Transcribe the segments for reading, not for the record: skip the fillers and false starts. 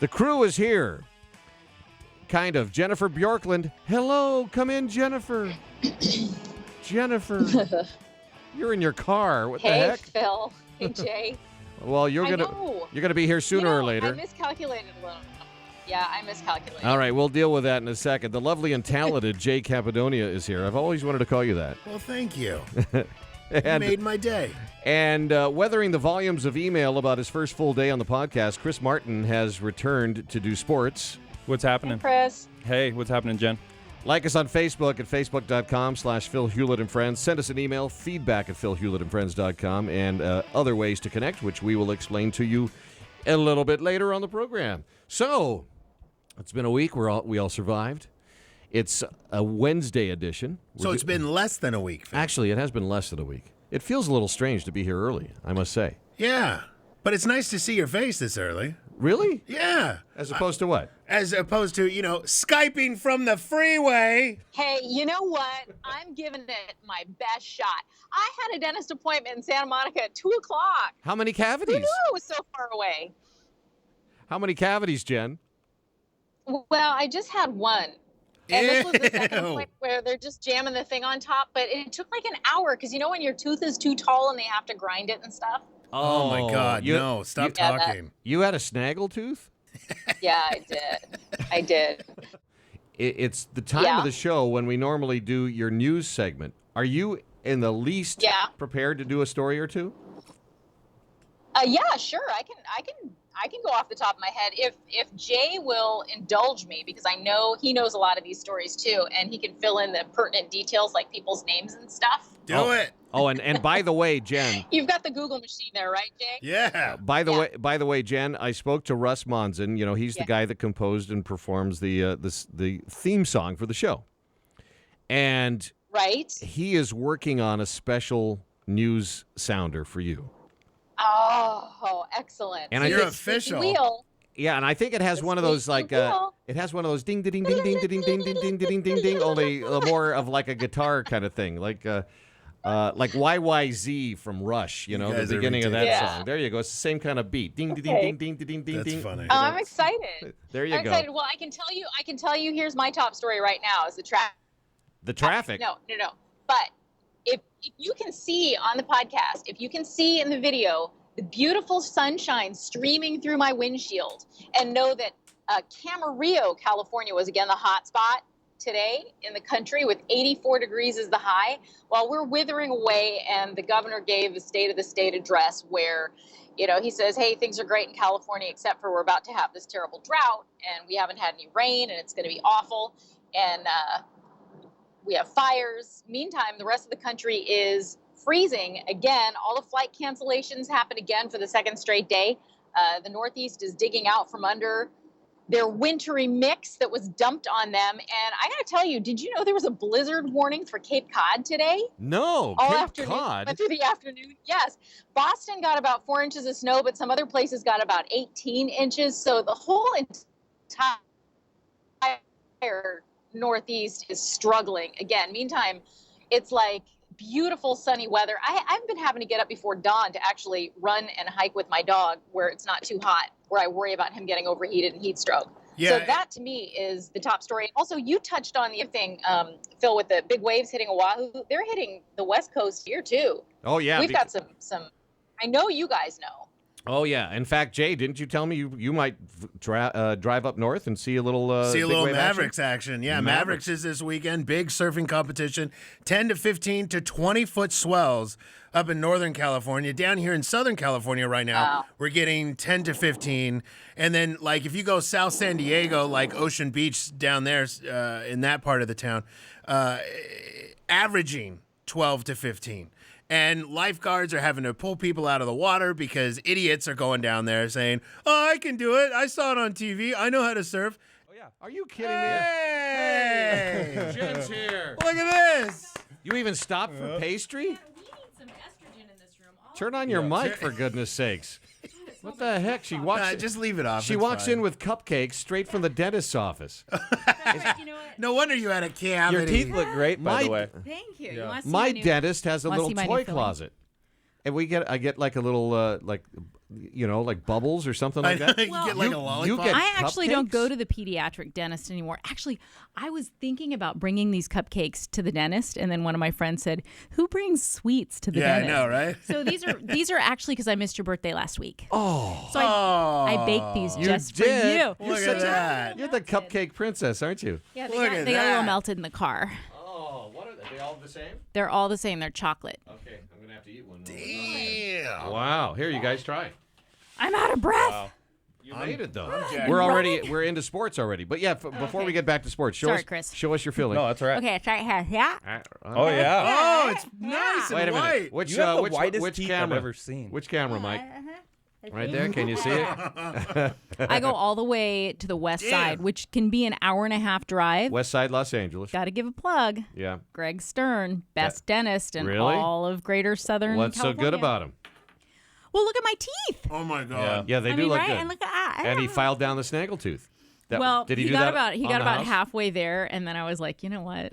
The crew is here. Kind of. Jennifer Bjorklund. Hello. Come in, Jennifer. Jennifer. You're in your car. What the heck? Hey, Phil. Hey, Jay. Well, you're gonna be here sooner or later. I miscalculated a little. Yeah, I miscalculated. All right, we'll deal with that in a second. The lovely and talented Jay Capadonia is here. I've always wanted to call you that. Well, thank you. You made my day. And weathering the volumes of email about his first full day on the podcast, Chris Martin has returned to do sports. What's happening? Hey, Chris. Hey, what's happening, Jen? Like us on Facebook at facebook.com/Phil Hulett and Friends. Send us an email, feedback@philhulettandfriends.com, and other ways to connect, which we will explain to you a little bit later on the program. So, it's been a week. We all survived. It's a Wednesday edition. So it's been less than a week, Phil. Actually, it has been less than a week. It feels a little strange to be here early, I must say. Yeah, but it's nice to see your face this early. Really? Yeah. As opposed to what? As opposed to, Skyping from the freeway. Hey, you know what? I'm giving it my best shot. I had a dentist appointment in Santa Monica at 2 o'clock. How many Who cavities? knew it was so far away? How many cavities, Jen? Well, I just had one. And this was the second Ew. point where they're just jamming the thing on top. But it took like an hour because, when your tooth is too tall and they have to grind it and stuff? Oh my God, no. Stop talking. You had a snaggletooth? Yeah, I did. It's the time of the show when we normally do your news segment. Are you in the least prepared to do a story or two? Yeah, sure. I can go off the top of my head if Jay will indulge me, because I know he knows a lot of these stories too, and he can fill in the pertinent details like people's names and stuff. Do it. Oh, and by the way, Jen. You've got the Google machine there, right, Jay? Yeah. By the way, Jen, I spoke to Russ Monson. He's the guy that composed and performs the theme song for the show, and he is working on a special news sounder for you. Oh, excellent! And you're official. Yeah, and I think it has one of those it has one of those ding ding ding ding ding ding ding ding ding ding ding ding, only more of like a guitar kind of thing, like YYZ from Rush, the beginning of that song. There you go. It's the same kind of beat. Ding ding ding ding ding ding. That's funny. Oh, I'm excited. There you go. Excited. Well, I can tell you. Here's my top story right now: is the traffic. The traffic. No. But if you can see on the podcast, if you can see in the video, the beautiful sunshine streaming through my windshield, and know that Camarillo, California was again the hot spot today in the country with 84 degrees as the high, while we're withering away. And the governor gave the State of the State address where, he says, hey, things are great in California, except for we're about to have this terrible drought and we haven't had any rain and it's going to be awful. And we have fires. Meantime, the rest of the country is freezing again. All the flight cancellations happen again for the second straight day. The Northeast is digging out from under their wintry mix that was dumped on them. And I got to tell you, did you know there was a blizzard warning for Cape Cod today? No, Cape Cod? Went through the afternoon, yes. Boston got about 4 inches of snow, but some other places got about 18 inches. So the whole entire Northeast is struggling. Again, meantime, it's like beautiful sunny weather. I've been having to get up before dawn to actually run and hike with my dog where it's not too hot, where I worry about him getting overheated and heat stroke. Yeah. So that to me is the top story. Also, you touched on the thing, Phil, with the big waves hitting Oahu. They're hitting the West Coast here too. Oh yeah, we've got some. I know you guys know. Oh yeah. In fact, Jay, didn't you tell me you might drive up north and see a little Mavericks action? Yeah, Mavericks is this weekend. Big surfing competition. 10 to 15 to 20-foot swells up in Northern California. Down here in Southern California right now, we're getting 10 to 15. And then, like, if you go South San Diego, like Ocean Beach down there in that part of the town, averaging 12 to 15. And lifeguards are having to pull people out of the water because idiots are going down there saying, oh, I can do it. I saw it on TV. I know how to surf. Oh, yeah. Are you kidding me? Hey! Jen's here. Look at this. You even stopped for pastry? Yeah, we need some estrogen in this room. Turn on your mic, for goodness sakes. What the heck? She walks. Just leave it off. She walks in with cupcakes straight from the dentist's office. You know what? No wonder you had a cavity. Your teeth look great, by the way. Thank you. Yeah. You want to see My new- dentist has a wanna little see my toy new filling? closet. And I get like a little, like bubbles or something like that. You get like a lollipop. I actually don't cupcakes? go to the pediatric dentist anymore. Actually, I was thinking about bringing these cupcakes to the dentist, and then one of my friends said, "Who brings sweets to the dentist?" Yeah, I know, right? So these are actually because I missed your birthday last week. Oh. So I baked these just for you. Look at that. You're the cupcake princess, aren't you? Yeah, Look at they got a little that. melted in the car. Oh, what are they? Are they all the same? They're all the same. They're chocolate. Okay, I'm going to have to eat one. Damn. Wow. Here, you guys try. I'm out of breath. You made it, though. jacked. We're into sports already. But yeah, before we get back to sports, Sorry, Chris. show us your feeling. No, that's right. Okay, try it here. Yeah. Oh yeah. Oh, it's nice Wait and a minute. white. Which You have the which whitest teeth camera? I've ever seen. Which camera, Mike? Right there. Can you see it? I go all the way to the west Damn. side, which can be an hour and a half drive. West Side, Los Angeles. Got to give a plug. Yeah. Greg Stern, best dentist in Really? all of Greater Southern What's so California. good about him? Well, look at my teeth. Oh my God. Yeah, they I do mean, look right? good. And look at And he filed down the snaggletooth. Well, did he do got that about he on got the about house? halfway there, and then I was like, you know what?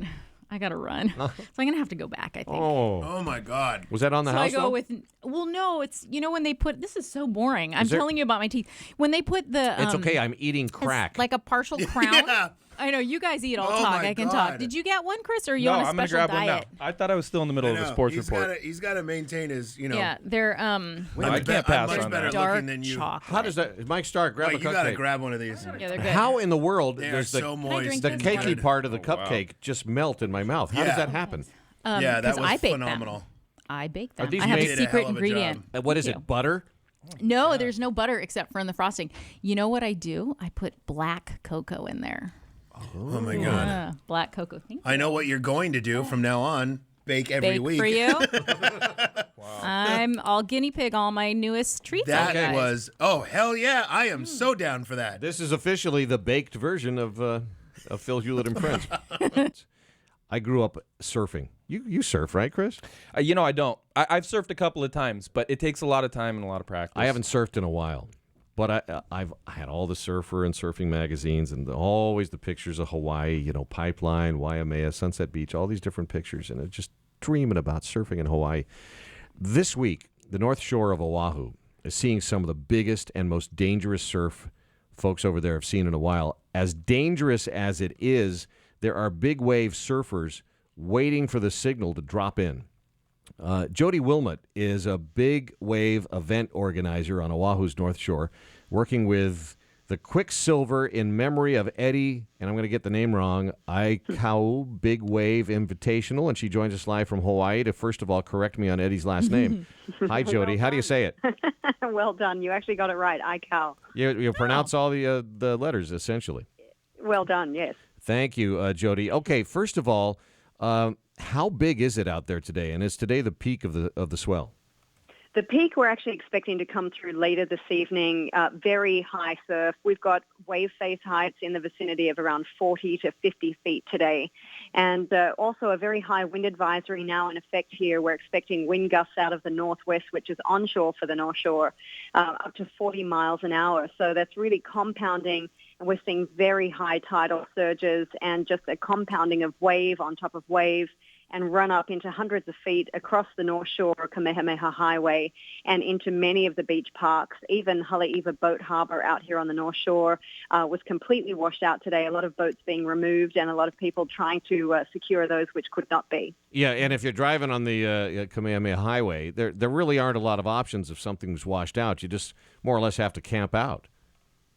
I gotta run, so I'm gonna have to go back. I think. Oh. Oh my God. Was that on the So house? I go though? with. Well, no, it's when they put. This is so boring. I'm there- telling you about my teeth. When they put the. It's okay. I'm eating it's crack. like a partial crown. Yeah. I know you guys eat. I'll Oh talk. my I can God. talk. Did you get one, Chris, or are you No, on a I'm gonna special grab one diet? now. I thought I was still in the middle of a sports report. He's got to maintain his, Yeah, they're I'm I be- can't pass I'm much on better that. dark looking than you. chocolate. How does that, Mike Stark, grab Like, a you got to cupcake? grab one of these. Yeah, they're good. How in the world They are does the so I moist. drink the them? cakey good. part of the Oh, wow. cupcake just melt in my mouth? How does Yeah. that happen? Yeah, that 'cause was I baked phenomenal. Them. I baked Are them. these I have made- a Did a secret hell of a ingredient. job. What is Thank it? you. Butter? No, there's no butter except for in the frosting. You know what I do? I put black cocoa in there. Oh my God. Black cocoa. Thank you. I know what you're going to do from now on. Bake every Bake week. for you. I'm all guinea pig. All my newest treats. That guys. was, oh, hell yeah. I am so down for that. This is officially the baked version of Phil Hulett and Friends. I grew up surfing. You surf, right, Chris? I don't. I've surfed a couple of times, but it takes a lot of time and a lot of practice. I haven't surfed in a while, but I had all the surfer and surfing magazines and always the pictures of Hawaii, Pipeline, Waimea, Sunset Beach, all these different pictures, and just dreaming about surfing in Hawaii. This week, the North Shore of Oahu is seeing some of the biggest and most dangerous surf folks over there have seen in a while. As dangerous as it is, there are big wave surfers waiting for the signal to drop in. Jodi Wilmott is a big wave event organizer on Oahu's North Shore, working with the Quiksilver in memory of Eddie, and I'm going to get the name wrong, Aikau Big Wave Invitational, and she joins us live from Hawaii to, first of all, correct me on Eddie's last name. Hi, Jodi. How do you say it? Well done. You actually got it right. Aikau. You pronounce all the letters, essentially. Well done, yes. Thank you, Jodi. Okay, first of all, how big is it out there today? And is today the peak of the swell? The peak we're actually expecting to come through later this evening. Very high surf. We've got wave face heights in the vicinity of around 40 to 50 feet today. And also a very high wind advisory now in effect here. We're expecting wind gusts out of the northwest, which is onshore for the North Shore, up to 40 miles an hour. So that's really compounding. And we're seeing very high tidal surges and just a compounding of wave on top of wave and run up into hundreds of feet across the North Shore Kamehameha Highway and into many of the beach parks. Even Haleiwa Boat Harbor out here on the North Shore was completely washed out today. A lot of boats being removed and a lot of people trying to secure those which could not be. Yeah, and if you're driving on the Kamehameha Highway, there really aren't a lot of options if something's washed out. You just more or less have to camp out.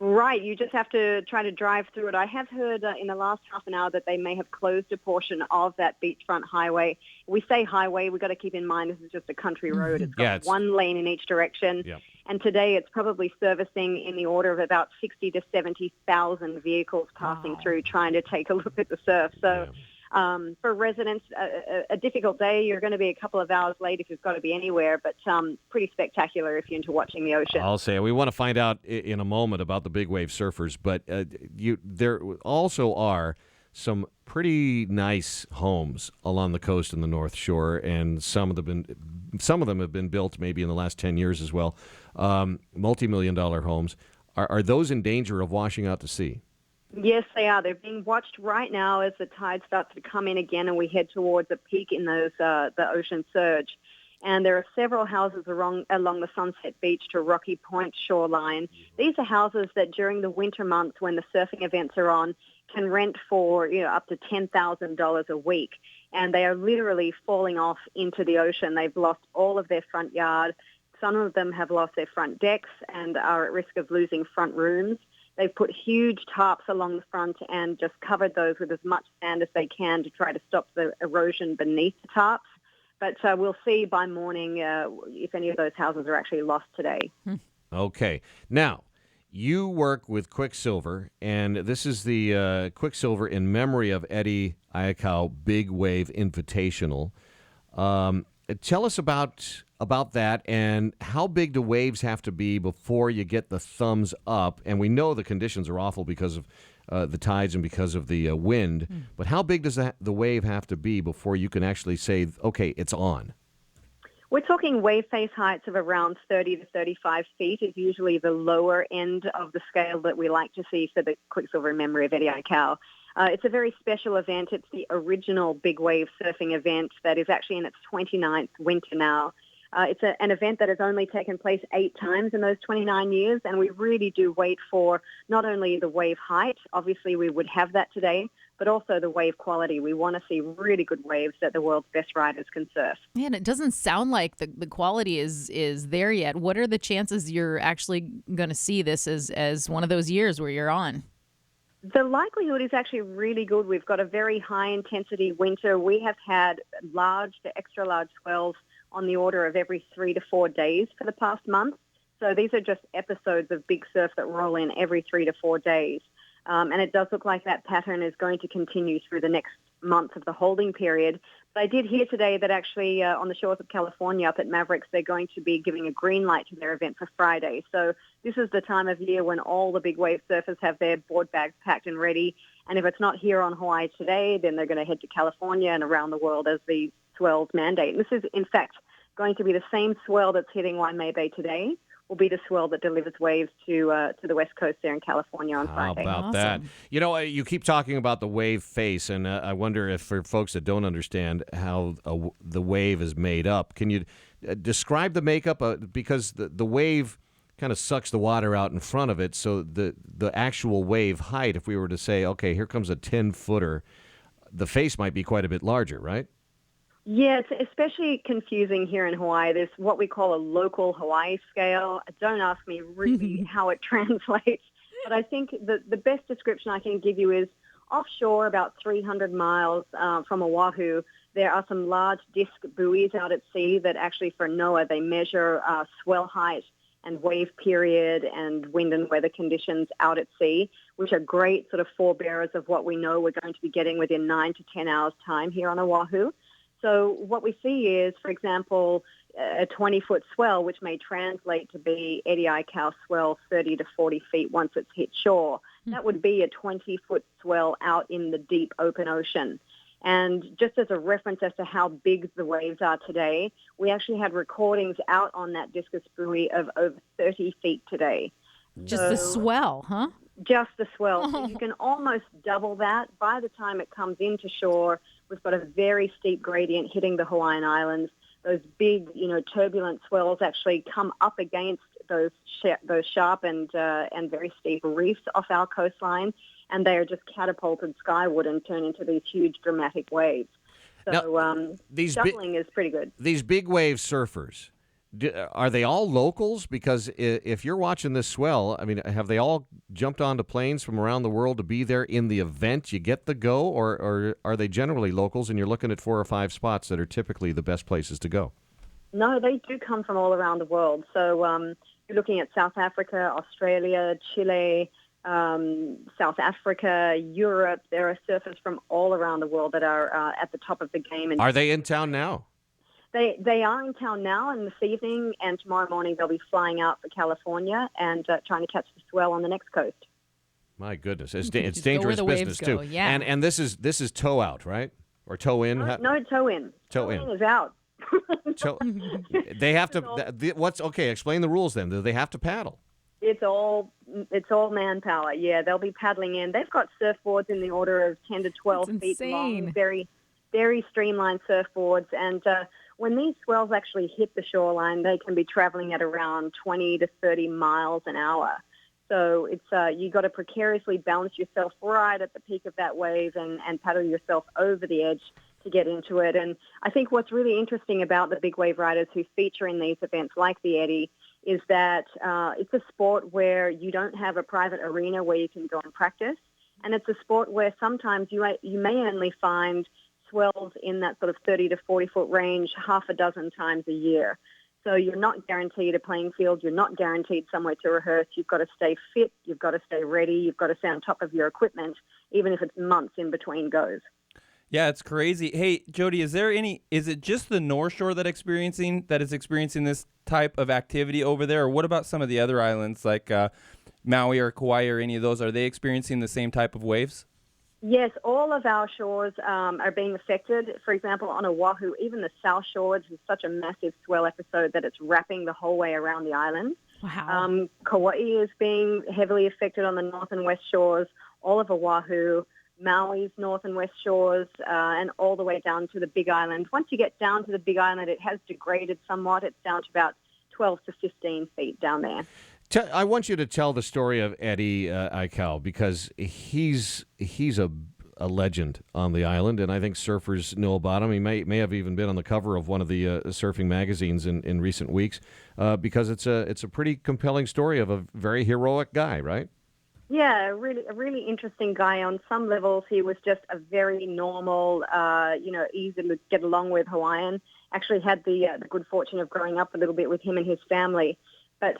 Right, you just have to try to drive through it. I have heard in the last half an hour that they may have closed a portion of that beachfront highway. We say highway, we've got to keep in mind this is just a country road. It's got one lane in each direction. Yeah. And today it's probably servicing in the order of about 60 to 70,000 vehicles passing through trying to take a look at the surf. So for residents, a difficult day. You're going to be a couple of hours late if you've got to be anywhere, but pretty spectacular if you're into watching the ocean. I'll say we want to find out in a moment about the big wave surfers, but there also are some pretty nice homes along the coast in the North Shore, and some of them have been built maybe in the last 10 years as well. Multi-million-dollar homes. Are those in danger of washing out to sea? Yes, they are. They're being watched right now as the tide starts to come in again and we head towards a peak in those the ocean surge. And there are several houses along the Sunset Beach to Rocky Point shoreline. These are houses that during the winter months when the surfing events are on can rent for up to $10,000 a week. And they are literally falling off into the ocean. They've lost all of their front yard. Some of them have lost their front decks and are at risk of losing front rooms. They've put huge tarps along the front and just covered those with as much sand as they can to try to stop the erosion beneath the tarps. But we'll see by morning if any of those houses are actually lost today. Okay. Now, you work with Quiksilver, and this is the Quiksilver in memory of Eddie Aikau Big Wave Invitational. Tell us about that and how big do waves have to be before you get the thumbs up? And we know the conditions are awful because of the tides and because of the wind. But how big does the wave have to be before you can actually say, okay, it's on? We're talking wave face heights of around 30 to 35 feet is usually the lower end of the scale that we like to see for the Quiksilver in memory of Eddie Aikau. It's a very special event. It's the original big wave surfing event that is actually in its 29th winter now. It's an event that has only taken place 8 times in those 29 years, and we really do wait for not only the wave height, obviously we would have that today, but also the wave quality. We want to see really good waves that the world's best riders can surf. Man, it doesn't sound like the quality is there yet. What are the chances you're actually going to see this as one of those years where you're on? The likelihood is actually really good. We've got a very high-intensity winter. We have had large to extra-large swells on the order of every 3 to 4 days for the past month. So these are just episodes of big surf that roll in every 3 to 4 days. And it does look like that pattern is going to continue through the next month of the holding period. But I did hear today that actually on the shores of California up at Mavericks, they're going to be giving a green light to their event for Friday. So this is the time of year when all the big wave surfers have their board bags packed and ready. And if it's not here on Hawaii today, then they're going to head to California and around the world as the swells mandate. And this is, in fact, going to be the same swell that's hitting Waimea Bay today will be the swell that delivers waves to the west coast there in California on Friday. How about that? You know, you keep talking about the wave face, and I wonder if for folks that don't understand how the wave is made up, can you describe the makeup? Because the wave kind of sucks the water out in front of it, so the actual wave height, if we were to say, okay, here comes a 10-footer, the face might be quite a bit larger, right? Yeah, it's especially confusing here in Hawaii. There's what we call a local Hawaii scale. Don't ask me really how it translates, but I think the best description I can give you is offshore, about 300 miles from Oahu, there are some large disc buoys out at sea that actually for NOAA, they measure swell height and wave period and wind and weather conditions out at sea, which are great sort of forebearers of what we know we're going to be getting within 9 to 10 hours' time here on Oahu. So what we see is, for example, a 20-foot swell, which may translate to be Eddie Aikau swell 30 to 40 feet once it's hit shore. That would be a 20-foot swell out in the deep open ocean. And just as a reference as to how big the waves are today, we actually had recordings out on that discus buoy of over 30 feet today. Just the swell, huh? Just the swell. So you can almost double that. By the time it comes into shore, we've got a very steep gradient hitting the Hawaiian Islands. Those big, turbulent swells actually come up against those sharp and very steep reefs off our coastline, and they are just catapulted skyward and turn into these huge dramatic waves. So now, doubling is pretty good. These big wave surfers, are they all locals? Because if you're watching this swell, I mean, have they all jumped onto planes from around the world to be there in the event you get the go, or are they generally locals and you're looking at 4 or 5 spots that are typically the best places to go? No, they do come from all around the world. So you're looking at South Africa, Australia, Chile, South Africa, Europe. There are surfers from all around the world that are at the top of the game. Are they in town now? They are in town now, and this evening and tomorrow morning they'll be flying out for California and trying to catch the swell on the next coast. My goodness, it's dangerous business too. Yeah. And this is tow out, right? Or tow in? No, tow in. Tow in is out. They have to. Explain the rules then. Do they have to paddle? It's all manpower. Yeah, they'll be paddling in. They've got surfboards in the order of 10 to 12 feet long. Very, very streamlined surfboards. And when these swells actually hit the shoreline, they can be traveling at around 20 to 30 miles an hour. So it's you got to precariously balance yourself right at the peak of that wave and paddle yourself over the edge to get into it. And I think what's really interesting about the big wave riders who feature in these events like the Eddy is that it's a sport where you don't have a private arena where you can go and practice. And it's a sport where sometimes you may only find swells in that sort of 30 to 40-foot range half a dozen times a year. So you're not guaranteed a playing field. You're not guaranteed somewhere to rehearse. You've got to stay fit. You've got to stay ready. You've got to stay on top of your equipment, even if it's months in between goes. Yeah, it's crazy. Hey, Jodi, is it just the North Shore that is experiencing this type of activity over there, or what about some of the other islands like Maui or Kauai or any of those? Are they experiencing the same type of waves? Yes, all of our shores are being affected. For example, on Oahu, even the South Shore is such a massive swell episode that it's wrapping the whole way around the island. Wow. Kauai is being heavily affected on the north and west shores, all of Oahu, Maui's north and west shores, and all the way down to the Big Island. Once you get down to the Big Island, it has degraded somewhat. It's down to about 12 to 15 feet down there. I want you to tell the story of Eddie Aikau, because he's a legend on the island, and I think surfers know about him. He may have even been on the cover of one of the surfing magazines in recent weeks, because it's a pretty compelling story of a very heroic guy, right? Yeah, a really interesting guy. On some levels, he was just a very normal, easy to get along with Hawaiian. Actually had the good fortune of growing up a little bit with him and his family. But,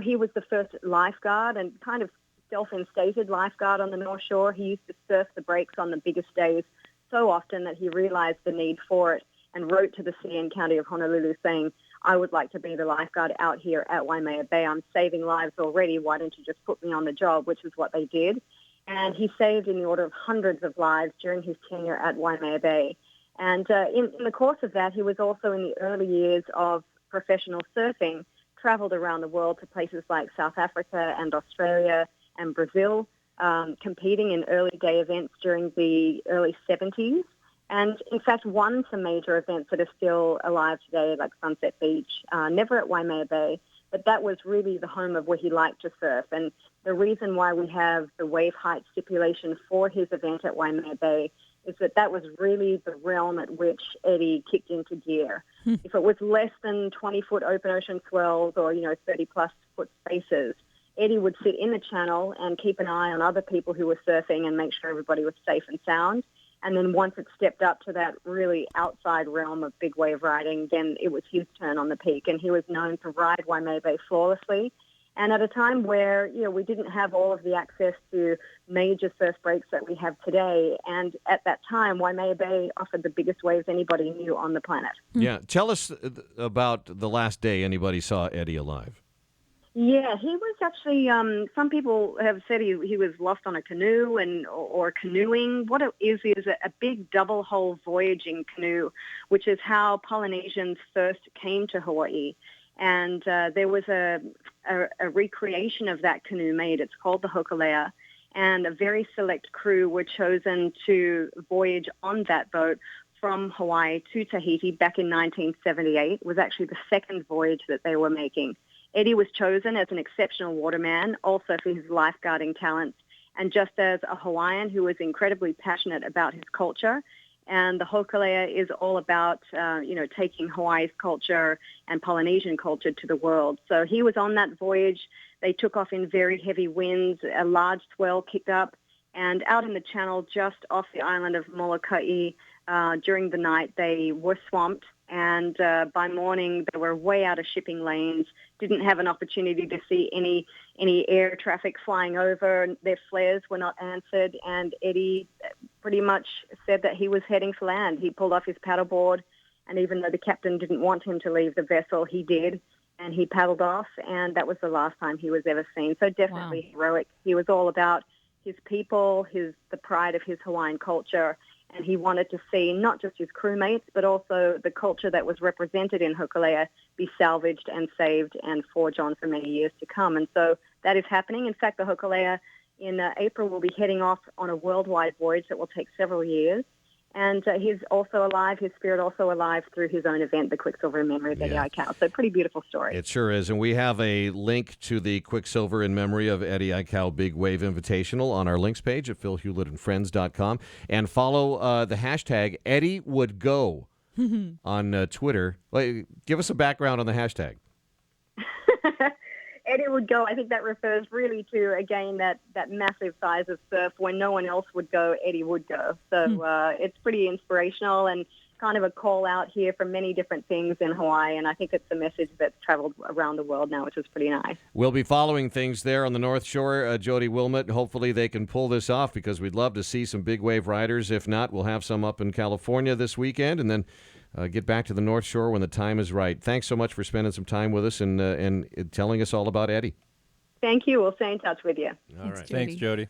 he was the first lifeguard and kind of self-instated lifeguard on the North Shore. He used to surf the breaks on the biggest days so often that he realized the need for it and wrote to the city and county of Honolulu saying, I would like to be the lifeguard out here at Waimea Bay. I'm saving lives already. Why don't you just put me on the job, which is what they did. And he saved in the order of hundreds of lives during his tenure at Waimea Bay. And in the course of that, he was also in the early years of professional surfing, traveled around the world to places like South Africa and Australia and Brazil, competing in early day events during the early 70s. And, in fact, won some major events that are still alive today, like Sunset Beach, never at Waimea Bay, but that was really the home of where he liked to surf. And the reason why we have the wave height stipulation for his event at Waimea Bay is that was really the realm at which Eddie kicked into gear. If it was less than 20-foot open ocean swells or, 30-plus foot spaces, Eddie would sit in the channel and keep an eye on other people who were surfing and make sure everybody was safe and sound. And then once it stepped up to that really outside realm of big wave riding, then it was his turn on the peak. And he was known to ride Waimea Bay flawlessly. And at a time where, we didn't have all of the access to major surf breaks that we have today. And at that time, Waimea Bay offered the biggest waves anybody knew on the planet. Yeah. Tell us about the last day anybody saw Eddie alive. Yeah, he was actually, some people have said he was lost on a canoe or canoeing. What it is a big double-hull voyaging canoe, which is how Polynesians first came to Hawaii. And there was a recreation of that canoe made. It's called the Hokulea. And a very select crew were chosen to voyage on that boat from Hawaii to Tahiti back in 1978. It was actually the second voyage that they were making. Eddie was chosen as an exceptional waterman, also for his lifeguarding talents, and just as a Hawaiian who was incredibly passionate about his culture. And the Hokulea is all about, taking Hawaii's culture and Polynesian culture to the world. So he was on that voyage. They took off in very heavy winds. A large swell kicked up. And out in the channel just off the island of Molokai, during the night, they were swamped. And by morning, they were way out of shipping lanes, didn't have an opportunity to see any air traffic flying over. Their flares were not answered, and Eddie pretty much said that he was heading for land. He pulled off his paddleboard, and even though the captain didn't want him to leave the vessel, he did, and he paddled off, and that was the last time he was ever seen. So definitely heroic. He was all about his people, the pride of his Hawaiian culture, and he wanted to see not just his crewmates, but also the culture that was represented in Hokulea be salvaged and saved and forge on for many years to come. And so that is happening. In fact, the Hokulea in April will be heading off on a worldwide voyage that will take several years. And he's also alive, his spirit also alive through his own event, the Quiksilver in Memory of Eddie Aikau. So pretty beautiful story. It sure is. And we have a link to the Quiksilver in Memory of Eddie Aikau Big Wave Invitational on our links page at philhewlettandfriends.com. And follow the hashtag Eddie Would Go on Twitter. Give us a background on the hashtag. Eddie would go. I think that refers really to, again, that massive size of surf. When no one else would go, Eddie would go. So it's pretty inspirational and kind of a call out here for many different things in Hawaii. And I think it's a message that's traveled around the world now, which is pretty nice. We'll be following things there on the North Shore, Jodi Wilmott. Hopefully they can pull this off because we'd love to see some big wave riders. If not, we'll have some up in California this weekend and then get back to the North Shore when the time is right. Thanks so much for spending some time with us and telling us all about Eddie. Thank you. We'll stay in touch with you. All right. Thanks, Jodi.